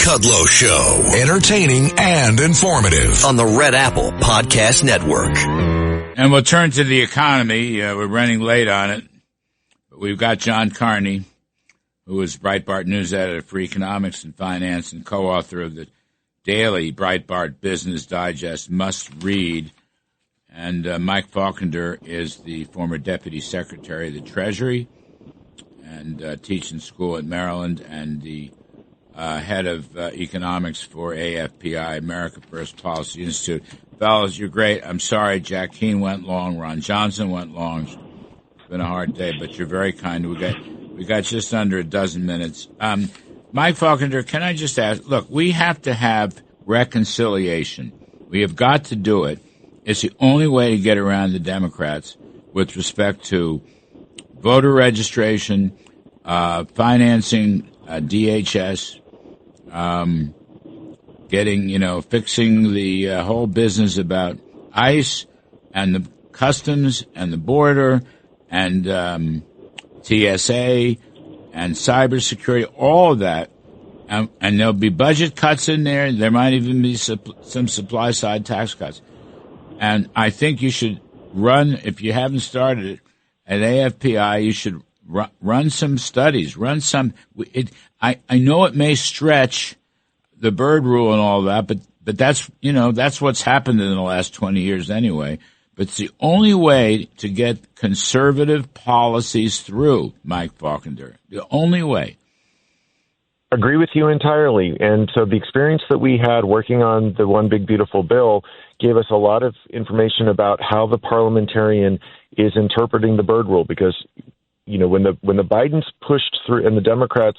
Kudlow Show. Entertaining and informative on the Red Apple Podcast Network. And we'll turn to the economy. We're running late on it. But we've got John Carney, who is Breitbart News editor for economics and finance and co-author of the daily Breitbart Business Digest Must Read. And Mike Faulkender is the former Deputy Secretary of the Treasury and teaching school at Maryland and the head of economics for AFPI, America First Policy Institute. Fellas, you're great. I'm sorry Jack Keane went long, Ron Johnson went long. It's been a hard day, but you're very kind. We got just under a dozen minutes. Mike Faulkender, can I just ask, look, we have to have reconciliation. We have got to do it. It's the only way to get around the Democrats with respect to voter registration, financing DHS, fixing the whole business about ICE and the customs and the border and TSA and cybersecurity, all of that. And there'll be budget cuts in there. There might even be some supply-side tax cuts. And I think you should run, if you haven't started it, at AFPI, you should run some studies, I know it may stretch the Byrd rule and all that, but that's what's happened in the last 20 years anyway. But it's the only way to get conservative policies through, Mike Faulkender. The only way. Agree with you entirely. And so the experience that we had working on the One Big Beautiful Bill gave us a lot of information about how the parliamentarian is interpreting the Byrd rule, because when the Bidens pushed through and the Democrats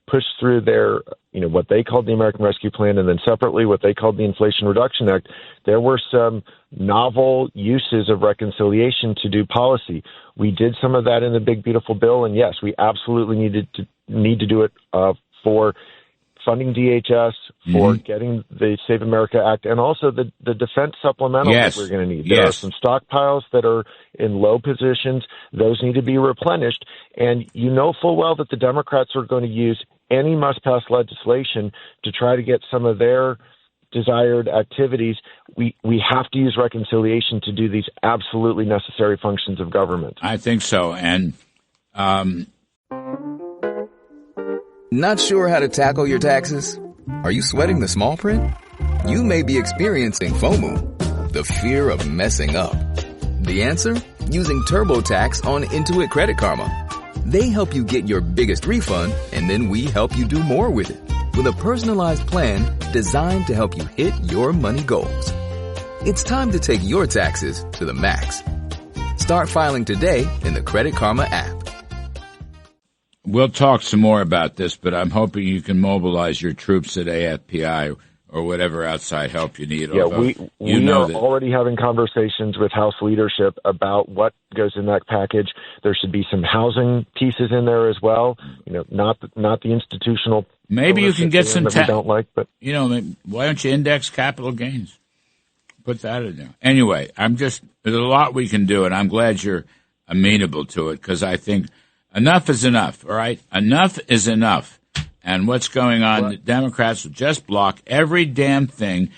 pushed through their, what they called the American Rescue Plan, and then separately what they called the Inflation Reduction Act, there were some novel uses of reconciliation to do policy. We did some of that in the Big Beautiful Bill, and yes, we absolutely need to do it for funding DHS, for getting the Save America Act, and also the defense supplemental that we're going to need. There are some stockpiles that are in low positions. Those need to be replenished. And you know full well that the Democrats are going to use any must-pass legislation to try to get some of their desired activities. We have to use reconciliation to do these absolutely necessary functions of government. I think so. And not sure how to tackle your taxes? Are you sweating the small print? You may be experiencing FOMO, the fear of messing up. The answer? Using TurboTax on Intuit Credit Karma. They help you get your biggest refund, and then we help you do more with it. With a personalized plan designed to help you hit your money goals. It's time to take your taxes to the max. Start filing today in the Credit Karma app. We'll talk some more about this, but I'm hoping you can mobilize your troops at AFPI or whatever outside help you need. Yeah, we are already having conversations with House leadership about what goes in that package. There should be some housing pieces in there as well. Not the institutional. Maybe you can get some that we don't like, but why don't you index capital gains? Put that in there. Anyway, there's a lot we can do, and I'm glad you're amenable to it, because I think enough is enough, all right? Enough is enough. And what's going on, the Democrats will just block every damn thing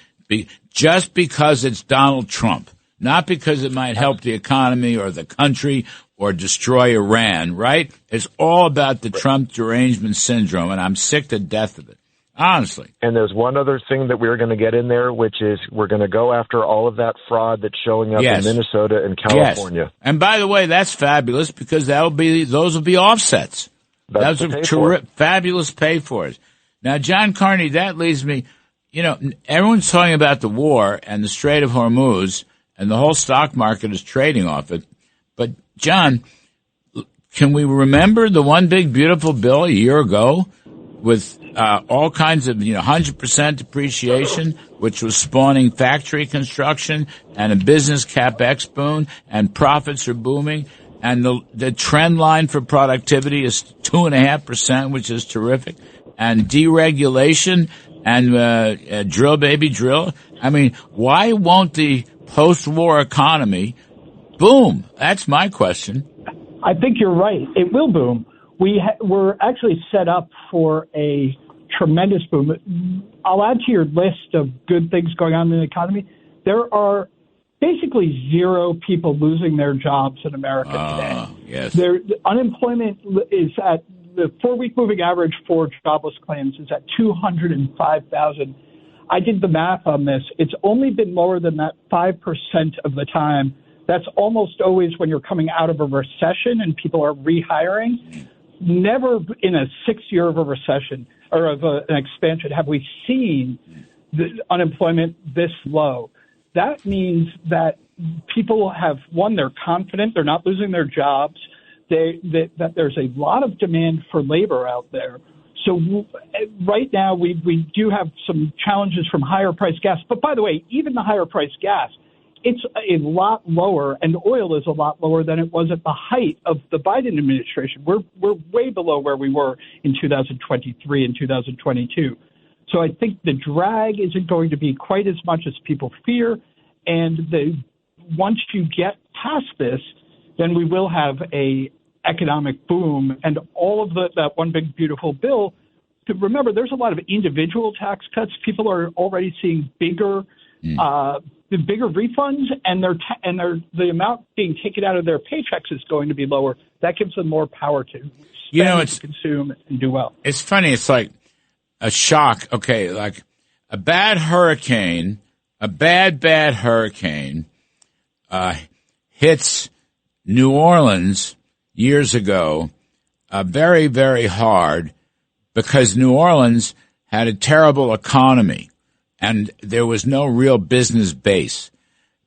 just because it's Donald Trump, not because it might help the economy or the country or destroy Iran, right? It's all about the Trump derangement syndrome, and I'm sick to death of it, honestly. And there's one other thing that we're going to get in there, which is we're going to go after all of that fraud that's showing up in Minnesota and California. Yes. And by the way, that's fabulous, because those will be offsets. Those are fabulous pay-fors. Now, John Carney, that leads me, everyone's talking about the war and the Strait of Hormuz, and the whole stock market is trading off it. But, John, can we remember the One Big Beautiful Bill a year ago with all kinds of 100% depreciation, which was spawning factory construction and a business capex boom, and profits are booming? And the trend line for productivity is 2.5%, which is terrific. And deregulation and drill, baby, drill. I mean, why won't the post-war economy boom? That's my question. I think you're right. It will boom. We're actually set up for a tremendous boom. I'll add to your list of good things going on in the economy. There are basically zero people losing their jobs in America today. Yes. The unemployment is at the 4-week moving average for jobless claims is at 205,000. I did the math on this. It's only been lower than that 5% of the time. That's almost always when you're coming out of a recession and people are rehiring. Never in a 6-year of a recession or of an expansion have we seen the unemployment this low. That means that people have, one, they're confident, they're not losing their jobs, that there's a lot of demand for labor out there. So right now we do have some challenges from higher priced gas. But by the way, even the higher priced gas, it's a lot lower, and oil is a lot lower than it was at the height of the Biden administration. We're way below where we were in 2023 and 2022. So I think the drag isn't going to be quite as much as people fear. And once you get past this, then we will have a economic boom. And all of that one big beautiful bill, remember, there's a lot of individual tax cuts. People are already seeing bigger refunds, and the amount being taken out of their paychecks is going to be lower. That gives them more power to spend, to consume, and do well. It's funny. It's like a shock. Okay, like a bad hurricane, a bad hurricane hits New Orleans years ago very, very hard because New Orleans had a terrible economy and there was no real business base.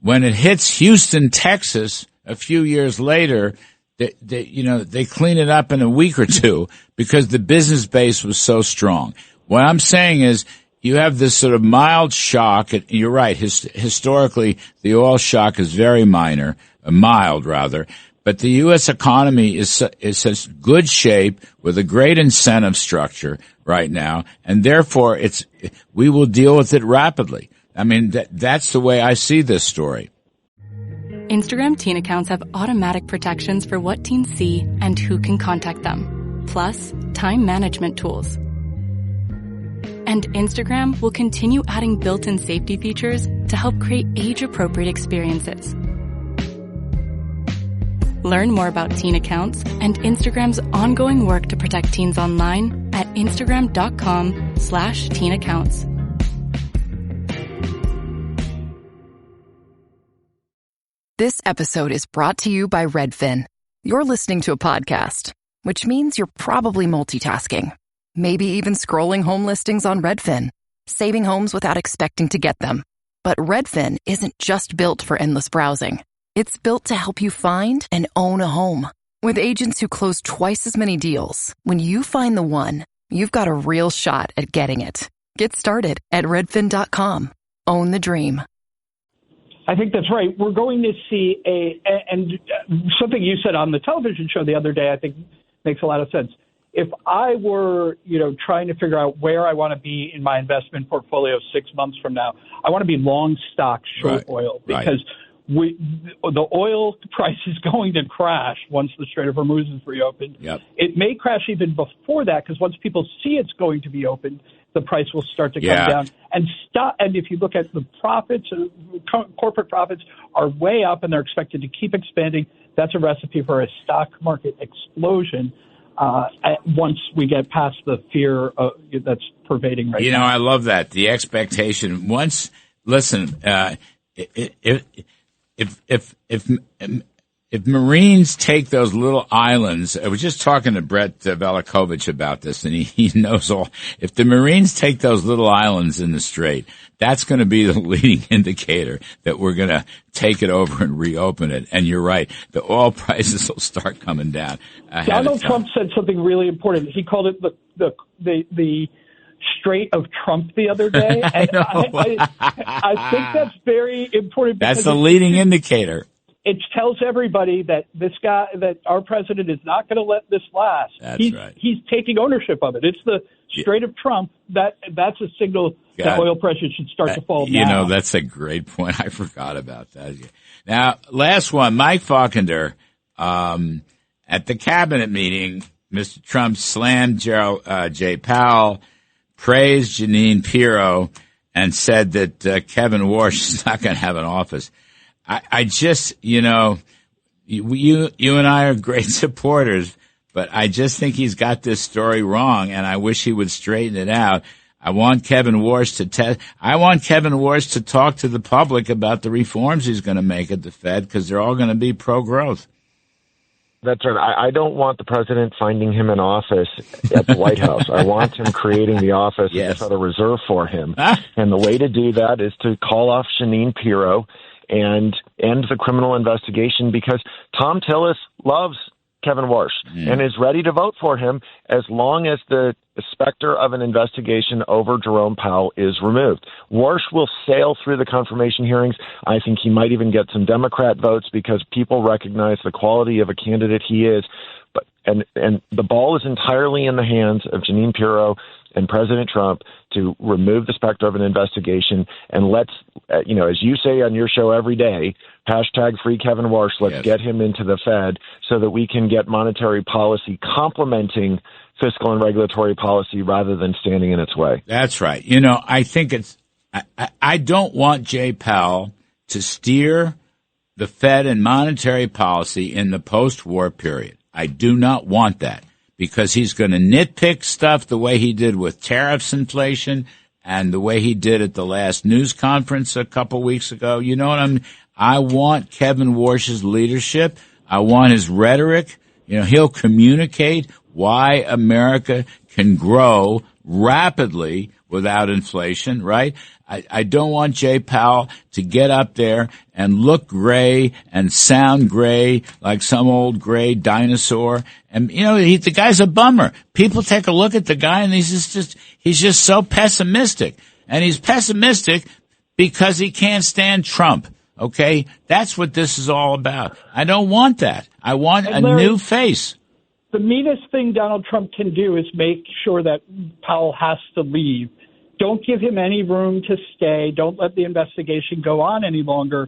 When it hits Houston, Texas, a few years later, they clean it up in a week or two because the business base was so strong. What I'm saying is you have this sort of mild shock. You're right. Historically, the oil shock is very mild rather. But the U.S. economy is in good shape with a great incentive structure right now, and therefore we will deal with it rapidly. I mean, that's the way I see this story. Instagram teen accounts have automatic protections for what teens see and who can contact them, plus time management tools. And Instagram will continue adding built-in safety features to help create age-appropriate experiences. Learn more about teen accounts and Instagram's ongoing work to protect teens online at instagram.com/teen accounts. This episode is brought to you by Redfin. You're listening to a podcast, which means you're probably multitasking. Maybe even scrolling home listings on Redfin, saving homes without expecting to get them. But Redfin isn't just built for endless browsing. It's built to help you find and own a home. With agents who close twice as many deals, when you find the one, you've got a real shot at getting it. Get started at redfin.com. Own the dream. I think that's right. We're going to see and something you said on the television show the other day, I think makes a lot of sense. If I were, trying to figure out where I want to be in my investment portfolio 6 months from now, I want to be long stock, short oil, because the oil price is going to crash once the Strait of Hormuz is reopened. Yep. It may crash even before that because once people see it's going to be opened, the price will start to come down. And if you look at the profits, corporate profits are way up and they're expected to keep expanding. That's a recipe for a stock market explosion once we get past the fear that's pervading right now. I love that. The expectation. If Marines take those little islands, I was just talking to Brett Velikovich about this, and he knows all. If the Marines take those little islands in the Strait, that's going to be the leading indicator that we're going to take it over and reopen it. And you're right, the oil prices will start coming down. Donald Trump said something really important. He called it the Strait of Trump the other day. And I think that's very important. That's the leading indicator. It tells everybody that that our president is not going to let this last. That's right. He's taking ownership of it. It's the Strait of Trump. That's a signal that oil prices should start to fall now. That's a great point. I forgot about that. Now, last one, Mike Faulkender, at the cabinet meeting, Mr. Trump slammed J. Powell, praised Jeanine Pirro and said that Kevin Warsh is not going to have an office. I just, you and I are great supporters, but I just think he's got this story wrong, and I wish he would straighten it out. I want Kevin Warsh to talk to the public about the reforms he's going to make at the Fed, because they're all going to be pro-growth. That's right. I don't want the president finding him an office at the White House. I want him creating the office at the Federal Reserve for him. And the way to do that is to call off Jeanine Pirro and end the criminal investigation, because Tom Tillis loves Kevin Warsh and is ready to vote for him as long as the specter of an investigation over Jerome Powell is removed. Warsh will sail through the confirmation hearings. I think he might even get some Democrat votes because people recognize the quality of a candidate he is. But and the ball is entirely in the hands of Jeanine Pirro and President Trump to remove the specter of an investigation. And let's, as you say on your show every day, #free Kevin Warsh, let's get him into the Fed so that we can get monetary policy complementing fiscal and regulatory policy rather than standing in its way. That's right. I think I don't want Jay Powell to steer the Fed and monetary policy in the post-war period. I do not want that, because he's going to nitpick stuff the way he did with tariffs inflation and the way he did at the last news conference a couple weeks ago. You know what I mean? I want Kevin Warsh's leadership. I want his rhetoric. He'll communicate why America can grow rapidly without inflation, right? I don't want Jay Powell to get up there and look gray and sound gray like some old gray dinosaur. And, the guy's a bummer. People take a look at the guy and he's just so pessimistic. And he's pessimistic because he can't stand Trump. Okay? That's what this is all about. I don't want that. I want a new face. The meanest thing Donald Trump can do is make sure that Powell has to leave. Don't give him any room to stay. Don't let the investigation go on any longer.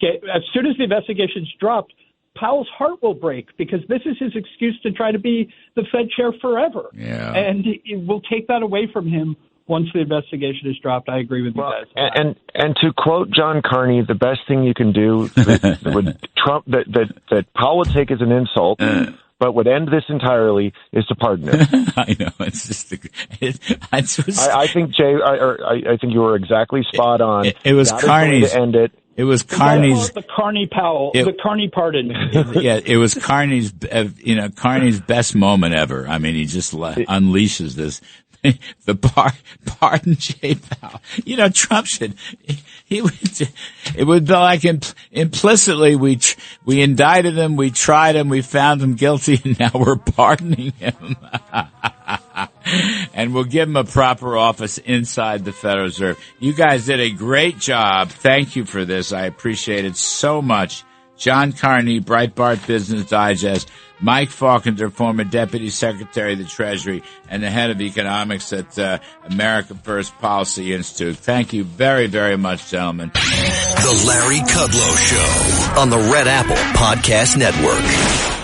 As soon as the investigation's dropped, Powell's heart will break, because this is his excuse to try to be the Fed chair forever. Yeah. And we'll take that away from him once the investigation is dropped. I agree with you guys. And to quote John Carney, the best thing you can do with Trump that Powell would take as an insult, but would end this entirely, is to pardon him. I know, it's just. I think Jay. I think you were exactly spot on. It was Carney's to end it. It was Carney's. The Carney Powell. The Carney pardon. It was Carney's. Carney's best moment ever. I mean, he just unleashes this. The pardon Jay Powell. Trump should. It would be like implicitly we indicted him, we tried him, we found him guilty, and now we're pardoning him. And we'll give him a proper office inside the Federal Reserve. You guys did a great job. Thank you for this. I appreciate it so much. John Carney, Breitbart Business Digest, Mike Faulkender, former Deputy Secretary of the Treasury and the head of economics at America First Policy Institute. Thank you very, very much, gentlemen. The Larry Kudlow Show on the Red Apple Podcast Network.